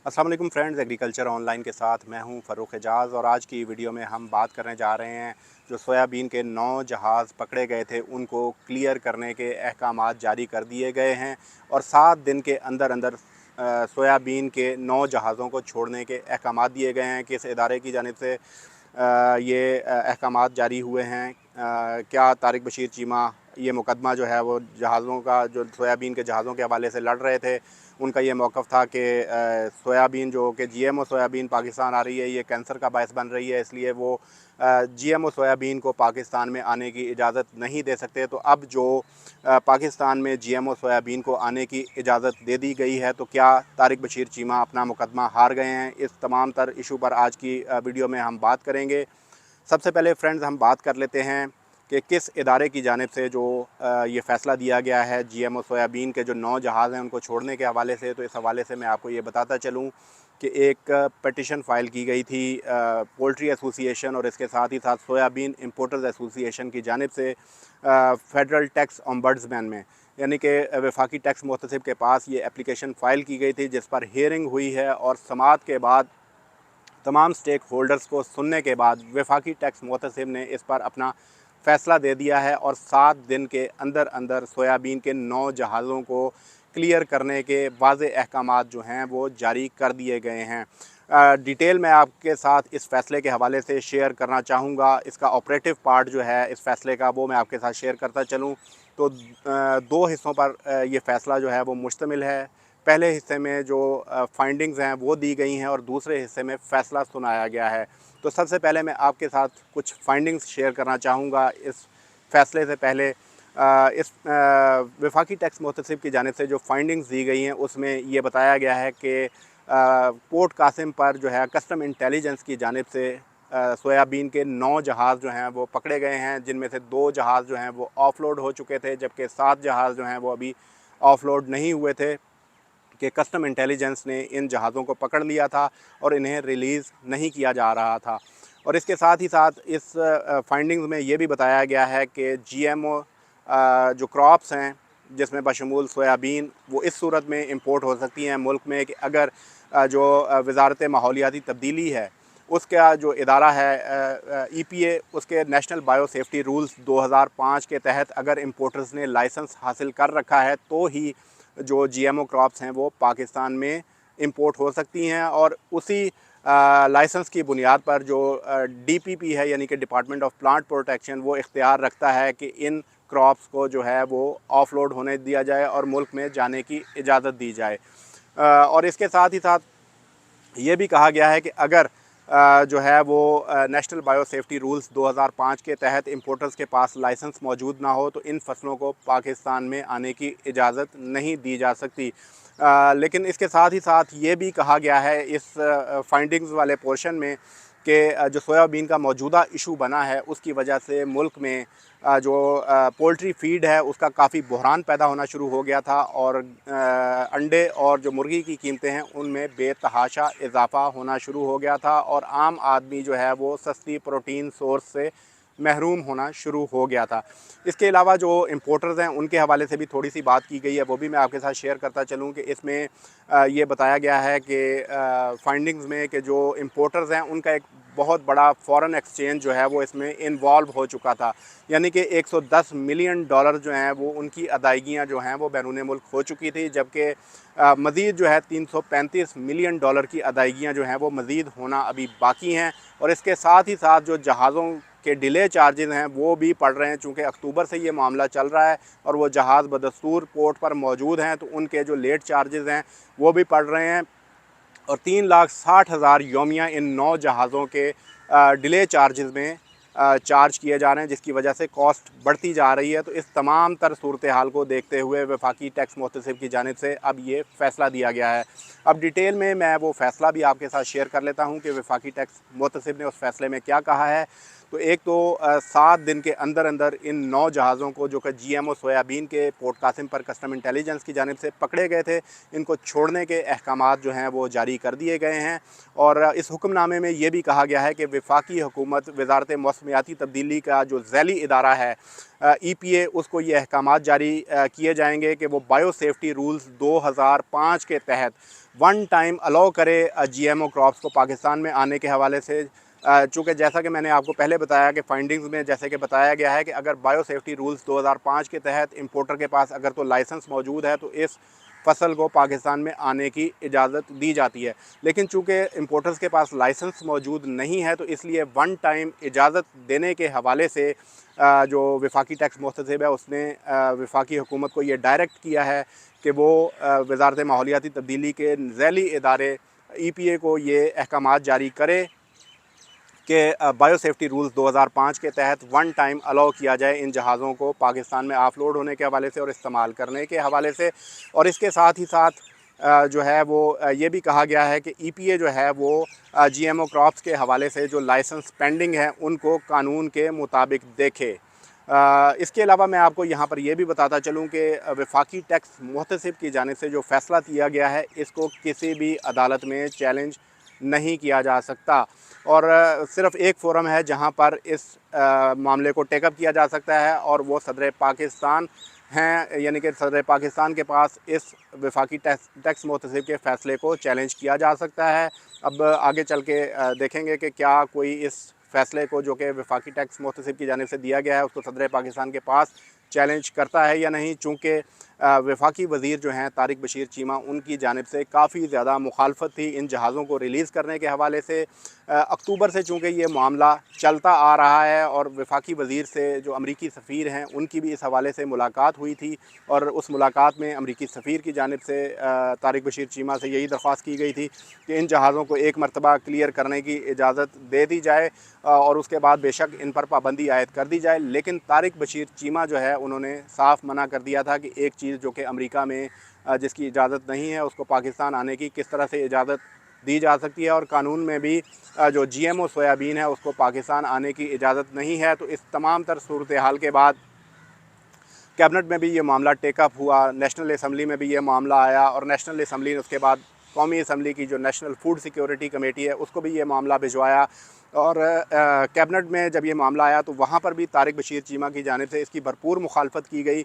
अस्सलाम वालेकुम friends, agriculture online के साथ मैं हूं फ़ारूक एजाज़। और आज की वीडियो में हम बात करने जा रहे हैं जो सोयाबीन के 9 जहाज़ पकड़े गए थे उनको क्लियर करने के अहकामात जारी कर दिए गए हैं और 7 दिन के अंदर अंदर सोयाबीन के 9 जहाज़ों को छोड़ने के अहकामात दिए गए हैं। किस इदारे की जानिब से ये अहकामात जारी हुए हैं, क्या तारिक बशीर चीमा ये मुकदमा जो है वो जहाज़ों का, जो सोयाबीन के जहाज़ों के हवाले से लड़ रहे थे, उनका ये मौक़िफ़ था कि सोयाबीन जो कि जीएमओ सोयाबीन पाकिस्तान आ रही है, ये कैंसर का बायस बन रही है, इसलिए वो जीएमओ सोयाबीन को पाकिस्तान में आने की इजाज़त नहीं दे सकते। तो अब जो पाकिस्तान में जीएमओ सोयाबीन को आने की इजाज़त दे दी गई है, तो क्या तारिक बशीर चीमा अपना मुकदमा हार गए हैं? इस तमाम तर इशू पर आज की वीडियो में हम बात करेंगे। सबसे पहले फ्रेंड्स हम बात कर लेते हैं कि किस इदारे की जानिब से जो ये फ़ैसला दिया गया है जीएमओ सोयाबीन के जो 9 जहाज़ हैं उनको छोड़ने के हवाले से। तो इस हवाले से मैं आपको ये बताता चलूँ कि एक पिटीशन फ़ाइल की गई थी पोल्ट्री एसोसिएशन और इसके साथ ही साथ सोयाबीन इंपोर्टर्स एसोसिएशन की जानिब से फ़ेडरल टैक्स ओम्बड्समैन में, यानी कि वफाकी टैक्स मुहतसिब के पास ये एप्लीकेशन फ़ाइल की गई थी, जिस पर हियरिंग हुई है और समाअत के बाद तमाम स्टेक होल्डर्स को सुनने के बाद वफाकी टैक्स मुहतसिब ने इस पर अपना फ़ैसला दे दिया है और 7 दिन के अंदर अंदर सोयाबीन के 9 जहाज़ों को क्लियर करने के वाज़े अहकामात जो हैं वो जारी कर दिए गए हैं। डिटेल मैं आपके साथ इस फ़ैसले के हवाले से शेयर करना चाहूँगा। इसका ऑपरेटिव पार्ट जो है इस फ़ैसले का, वो मैं आपके साथ शेयर करता चलूँ तो 2 हिस्सों पर ये फ़ैसला जो है वो मुश्तमिल है। पहले हिस्से में जो फाइंडिंग्स हैं वो दी गई हैं और दूसरे हिस्से में फ़ैसला सुनाया गया है। तो सबसे पहले मैं आपके साथ कुछ फाइंडिंग्स शेयर करना चाहूँगा इस फ़ैसले से पहले। इस वफाकी टैक्स मुहतसिब की जानिब से जो फाइंडिंग्स दी गई हैं उसमें ये बताया गया है कि पोर्ट कासिम पर जो है कस्टम इंटेलिजेंस की जानिब से सोयाबीन के 9 जहाज़ जो हैं वो पकड़े गए हैं, जिनमें से 2 जहाज़ जो हैं वो ऑफ़लोड हो चुके थे, जबकि 7 जहाज़ जो हैं वो अभी ऑफ़लोड नहीं हुए थे कि कस्टम इंटेलिजेंस ने इन जहाज़ों को पकड़ लिया था और इन्हें रिलीज़ नहीं किया जा रहा था। और इसके साथ ही साथ इस फाइंडिंग्स में ये भी बताया गया है कि जीएमओ जो क्रॉप्स हैं, जिसमें बशमूल सोयाबीन, वो इस सूरत में इंपोर्ट हो सकती हैं मुल्क में कि अगर जो वज़ारत माहौलियाती तब्दीली है उसका जो इदारा है ईपीए, उसके नेशनल बायो सेफ्टी रूल्स 2005 के तहत अगर इंपोर्टर्स ने लाइसेंस हासिल कर रखा है तो ही जो जीएमओ क्रॉप्स हैं वो पाकिस्तान में इंपोर्ट हो सकती हैं। और उसी लाइसेंस की बुनियाद पर जो डीपीपी है, यानी कि डिपार्टमेंट ऑफ प्लांट प्रोटेक्शन, वो इख्तियार रखता है कि इन क्रॉप्स को जो है वो ऑफलोड होने दिया जाए और मुल्क में जाने की इजाज़त दी जाए। और इसके साथ ही साथ ये भी कहा गया है कि अगर जो है वो नेशनल बायो सेफ्टी रूल्स 2005 के तहत इंपोर्टर्स के पास लाइसेंस मौजूद ना हो तो इन फसलों को पाकिस्तान में आने की इजाज़त नहीं दी जा सकती। लेकिन इसके साथ ही साथ ये भी कहा गया है इस फाइंडिंग्स वाले पोर्शन में कि जो सोयाबीन का मौजूदा इशू बना है उसकी वजह से मुल्क में जो पोल्ट्री फीड है उसका काफ़ी बहरान पैदा होना शुरू हो गया था और अंडे और जो मुर्गी की कीमतें हैं उनमें बेतहाशा इजाफ़ा होना शुरू हो गया था और आम आदमी जो है वो सस्ती प्रोटीन सोर्स से महरूम होना शुरू हो गया था। इसके अलावा जो इंपोर्टर्स हैं उनके हवाले से भी थोड़ी सी बात की गई है, वो भी मैं आपके साथ शेयर करता चलूँ कि इसमें ये बताया गया है कि फाइंडिंग्स में कि जो इंपोर्टर्स हैं उनका एक बहुत बड़ा फॉरेन एक्सचेंज जो है वो इसमें इन्वॉल्व हो चुका था, यानी कि 110 मिलियन डॉलर जो हैं वो उनकी अदायगियाँ जो हैं वो बैरून मुल्क हो चुकी थी, जबकि मज़ीद जो है 335 मिलियन डॉलर की अदायगियाँ जो हैं वो मज़ीद होना अभी बाकी हैं। और इसके साथ ही साथ जो जहाज़ों के डिले चार्जेस हैं वो भी पड़ रहे हैं, चूँकि अक्टूबर से ये मामला चल रहा है और वो जहाज़ बदस्तूर पोर्ट पर मौजूद हैं, तो उनके जो लेट चार्जेस हैं वो भी पड़ रहे हैं। और 3,60,000 योमिया इन 9 जहाज़ों के डिले चार्जेस में चार्ज किए जा रहे हैं, जिसकी वजह से कॉस्ट बढ़ती जा रही है। तो इस तमाम तर सूरत हाल को देखते हुए वफाकी टैक्स मुहतसिब की जानिब से अब ये फ़ैसला दिया गया है। अब डिटेल में मैं वो फ़ैसला भी आपके साथ शेयर कर लेता हूँ कि वफाकी टैक्स मुहतसिब ने उस फ़ैसले में क्या कहा है। तो एक तो 7 दिन के अंदर अंदर इन 9 जहाज़ों को, जो कि जीएमओ सोयाबीन के पोर्ट कासिम पर कस्टम इंटेलिजेंस की जानिब से पकड़े गए थे, इनको छोड़ने के अहकामात जो हैं वो जारी कर दिए गए हैं। और इस हुक्मनामे में ये भी कहा गया है कि वफाकी हुकूमत वज़ारत मौसमियाती तब्दीली का जो ज़ैली इदारा है ईपीए, उसको ये अहकामात जारी किए जाएंगे कि वो बायो सेफ्टी रूल्स 2005 के तहत वन टाइम अलाउ करे GMO क्रॉप्स को पाकिस्तान में आने के हवाले से। चूँकि जैसा कि मैंने आपको पहले बताया कि फाइंडिंग्स में जैसे कि बताया गया है कि अगर बायोसेफ्टी रूल्स 2005 के तहत इंपोर्टर के पास अगर तो लाइसेंस मौजूद है तो इस फसल को पाकिस्तान में आने की इजाज़त दी जाती है। लेकिन चूँकि इंपोर्टर्स के पास लाइसेंस मौजूद नहीं है तो इसलिए वन टाइम इजाज़त देने के हवाले से जो वफाकी टैक्स मुहतसिब है उसने वफाकी हुकूमत को ये डायरेक्ट किया है कि वो वज़ारत माहौलियाती तब्दीली के ज़ैली इदारे EPA को ये अहकामात जारी करे कि बायोसेफ्टी रूल्स 2005 के तहत वन टाइम अलाउ किया जाए इन जहाज़ों को पाकिस्तान में ऑफलोड होने के हवाले से और इस्तेमाल करने के हवाले से। और इसके साथ ही साथ जो है वो ये भी कहा गया है कि EPA जो है वो GMO क्रॉप्स के हवाले से जो लाइसेंस पेंडिंग हैं उनको कानून के मुताबिक देखे। इसके अलावा मैं आपको यहाँ पर यह भी बताता चलूँ कि वफाकी टैक्स मुहतसिब की जानिब से जो फ़ैसला किया गया है इसको किसी भी अदालत में चैलेंज नहीं किया जा सकता। और सिर्फ़ एक फ़ोरम है जहाँ पर इस मामले को टेकअप किया जा सकता है और वो सदर पाकिस्तान हैं, यानी कि सदर पाकिस्तान के पास इस वफाकी टैक्स मुहतसिब के फ़ैसले को चैलेंज किया जा सकता है। अब आगे चल के देखेंगे कि क्या कोई इस फ़ैसले को जो कि वफाकी टैक्स मुहतसिब की जानिब से दिया गया है उसको सदर पाकिस्तान के पास चैलेंज करता है या नहीं। चूँकि वफाकी वज़ीर जो हैं तारिक बशीर चीमा उनकी जानिब से काफ़ी ज़्यादा मुखालफत थी इन जहाज़ों को रिलीज़ करने के हवाले से। अक्टूबर से चूँकि ये मामला चलता आ रहा है और वफाकी वज़ीर से जो अमरीकी सफ़ीर हैं उनकी भी इस हवाले से मुलाकात हुई थी और उस मुलाकात में अमरीकी सफ़ीर की जानिब से तारिक बशीर चीमा से यही दरख्वास्त की गई थी कि इन जहाज़ों को एक मरतबा क्लियर करने की इजाज़त दे दी जाए और उसके बाद बेशक इन पर पाबंदी आयद कर दी जाए। लेकिन तारिक बशीर चीमा जो है उन्होंने साफ मना कर दिया था कि एक चीज़ जो कि अमेरिका में जिसकी इजाज़त नहीं है उसको पाकिस्तान आने की किस तरह से इजाज़त दी जा सकती है। और कानून में भी जो GMO सोयाबीन है उसको पाकिस्तान आने की इजाज़त नहीं है। तो इस तमाम तर सूरत हाल के बाद कैबिनेट में भी ये मामला टेकअप हुआ, नेशनल असम्बली में भी ये मामला आया और नेशनल असम्बली ने उसके बाद कौमी असम्बली की जो नेशनल फूड सिक्योरिटी कमेटी है उसको भी ये मामला भिजवाया। और कैबिनेट में जब ये मामला आया तो वहाँ पर भी तारिक बशीर चीमा की जानिब से इसकी भरपूर मुखालफत की गई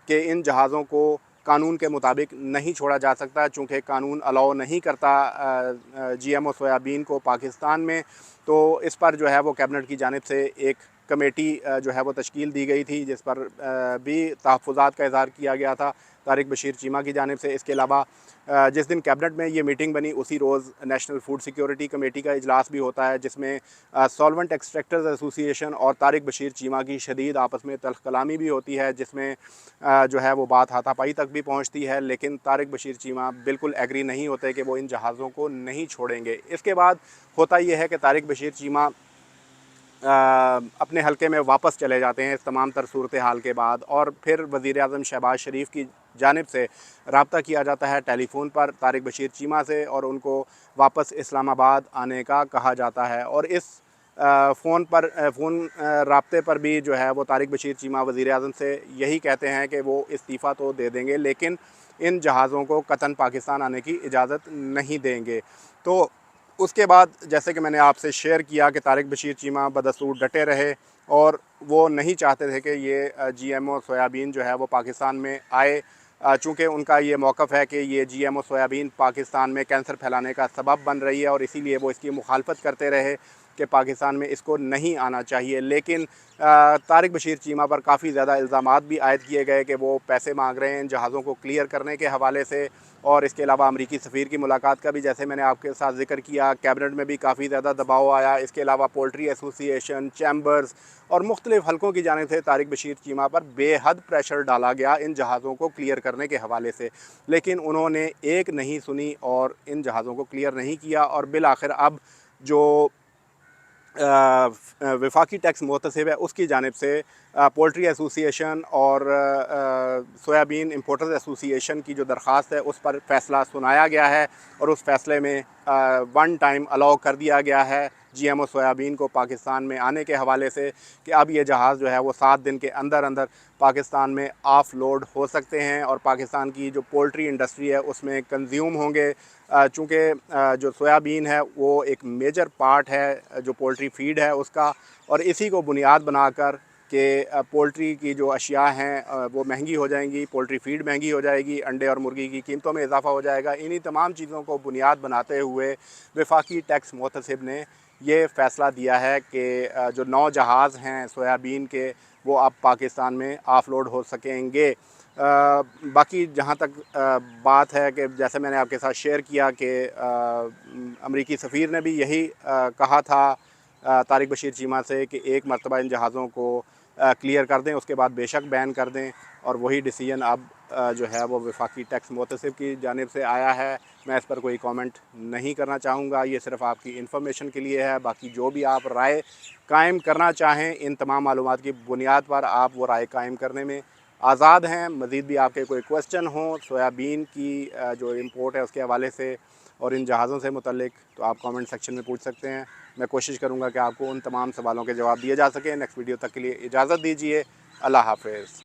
कि इन जहाज़ों को कानून के मुताबिक नहीं छोड़ा जा सकता चूँकि कानून अलाउ नहीं करता GMO सोयाबीन को पाकिस्तान में। तो इस पर जो है वो कैबिनेट की जानिब से एक कमेटी जो है वो तश्कील दी गई थी जिस पर भी तहफ़्फ़ुज़ात का इज़हार किया गया था तारिक बशीर चीमा की जानिब से। इसके अलावा जिस दिन कैबिनेट में ये मीटिंग बनी उसी रोज़ नेशनल फूड सिक्योरिटी कमेटी का इजलास भी होता है जिसमें सॉल्वेंट एक्सट्रैक्टर्स एसोसिएशन और तारिक बशीर चीमा की शदीद आपस में तल्ख़ कलामी भी होती है जिसमें जो है वो बात हाथापाई तक भी पहुंचती है। लेकिन तारिक बशीर चीमा बिल्कुल एग्री नहीं होते कि वो इन जहाज़ों को नहीं छोड़ेंगे। इसके बाद होता ये है कि तारिक बशीर चीमा अपने हलके में वापस चले जाते हैं इस तमाम तर सूरत हाल के बाद और फिर वज़ीर-ए-आज़म शहबाज शरीफ की जानिब से रब्ता किया जाता है टेलीफ़ोन पर तारिक बशीर चीमा से और उनको वापस इस्लामाबाद आने का कहा जाता है। और इस फ़ोन राब्ते पर भी जो है वो तारिक बशीर चीमा वज़ीर-ए-आज़म से यही कहते हैं कि वो इस्तीफ़ा तो दे देंगे लेकिन इन जहाज़ों को कतन पाकिस्तान आने की इजाज़त नहीं देंगे। तो उसके बाद जैसे कि मैंने आपसे शेयर किया कि तारिक बशीर चीमा बदस्तूर डटे रहे और वो नहीं चाहते थे कि ये GMO सोयाबीन जो है वो पाकिस्तान में आए। चूँकि उनका ये मौक़िफ़ है कि ये GMO सोयाबीन पाकिस्तान में कैंसर फैलाने का सबब बन रही है और इसीलिए वो इसकी मुखालफत करते रहे कि पाकिस्तान में इसको नहीं आना चाहिए। लेकिन तारिक बशीर चीमा पर काफ़ी ज़्यादा इल्ज़ामात भी आयद किए गए कि वो पैसे मांग रहे हैं इन जहाज़ों को क्लियर करने के हवाले से। और इसके अलावा अमरीकी सफ़ीर की मुलाकात का भी जैसे मैंने आपके साथ ज़िक्र किया कैबिनेट में भी काफ़ी ज़्यादा दबाव आया। इसके अलावा पोल्ट्री एसोसिएशन, चैम्बर्स और मुख्तलिफ़ हलकों की जानिब से तारिक बशीर चीमा पर बेहद प्रेशर डाला गया इन जहाज़ों को क्लियर करने के हवाले से। लेकिन उन्होंने एक नहीं सुनी और इन जहाज़ों को क्लियर नहीं किया और बिल आखिर अब जो वफाकी टैक्स मुहतसिब है उसकी जानिब से पोल्ट्री एसोसिएशन और सोयाबीन इंपोर्टर्स एसोसिएशन की जो दरख्वास्त है उस पर फ़ैसला सुनाया गया है और उस फ़ैसले में वन टाइम अलाउ कर दिया गया है GMO सोयाबीन को पाकिस्तान में आने के हवाले से कि अब ये जहाज़ जो है वो 7 दिन के अंदर अंदर पाकिस्तान में ऑफ लोड हो सकते हैं और पाकिस्तान की जो पोल्ट्री इंडस्ट्री है उसमें कंज्यूम होंगे। चूँकि जो सोयाबीन है वो एक मेजर पार्ट है जो पोल्ट्री फीड है उसका और इसी को बुनियाद बनाकर कि पोल्ट्री की जो अशिया हैं वो महंगी हो जाएंगी, पोल्ट्री फीड महंगी हो जाएगी, अंडे और मुर्गी की कीमतों में इजाफ़ा हो जाएगा। इन्हीं तमाम चीज़ों को बुनियाद बनाते हुए वफाकी टैक्स मुहतसिब ने ये फ़ैसला दिया है कि जो 9 जहाज़ हैं सोयाबीन के वो अब पाकिस्तान में ऑफ़लोड हो सकेंगे। बाकी जहाँ तक बात है कि जैसे मैंने आपके साथ शेयर किया कि अमरीकी सफ़ीर ने भी यही कहा था तारिक बशीर चीमा से कि एक मरतबा इन जहाज़ों को क्लियर कर दें, उसके बाद बेशक बैन कर दें। और वही डिसीजन अब जो है वो वफाकी टैक्स मुहतसिब की जानिब से आया है। मैं इस पर कोई कमेंट नहीं करना चाहूँगा, ये सिर्फ़ आपकी इन्फॉर्मेशन के लिए है। बाकी जो भी आप राय कायम करना चाहें इन तमाम मालूमात की बुनियाद पर आप वो राय कायम करने में आज़ाद हैं। मज़ीद भी आपके कोई क्वेश्चन हों सोयाबीन की जो इम्पोर्ट है उसके हवाले से और इन जहाज़ों से मुतल्लिक, तो आप कमेंट सेक्शन में पूछ सकते हैं। मैं कोशिश करूँगा कि आपको उन तमाम सवालों के जवाब दिए जा सकें। नेक्स्ट वीडियो तक के लिए इजाज़त दीजिए। अल्लाह हाफ़िज़।